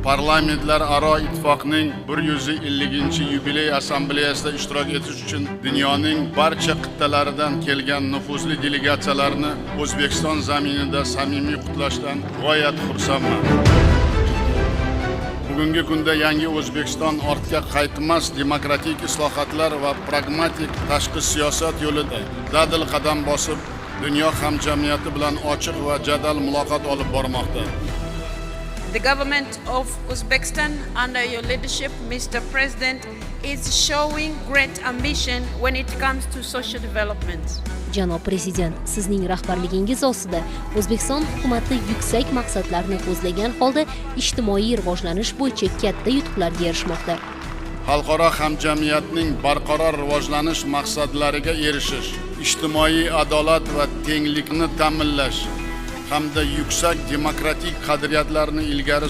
Parlamentlararo ittifoqning 150-yubiley assambleyasida ishtirok etish uchun dunyoning barcha qit'alaridan kelgan nufuzli delegatsiyalarni O'zbekiston zaminida samimiy qutlashdan g'oyat xursandman. Bugungi kunda yangi O'zbekiston ortga qaytmas demokratik islohotlar va pragmatik tashqi siyosat yo'lida dadil qadam bosib, dunyo hamjamiyati bilan ochiq va jadal muloqot olib bormoqda. The government of Uzbekistan under your leadership, Mr. President, is showing great ambition when it comes to social development. Janob Prezident, sizning rahbarligingiz ostida O'zbekiston hukumati yuksak maqsadlarni ko'zlagan holda ijtimoiy rivojlanish bo'yicha katta yutuqlarga erishmoqda. Xalqaro hamjamiyatning barqaror rivojlanish maqsadlariga erishish, ijtimoiy adolat va tenglikni ta'minlash hamda yuksak demokratik qadriyatlarni ilgari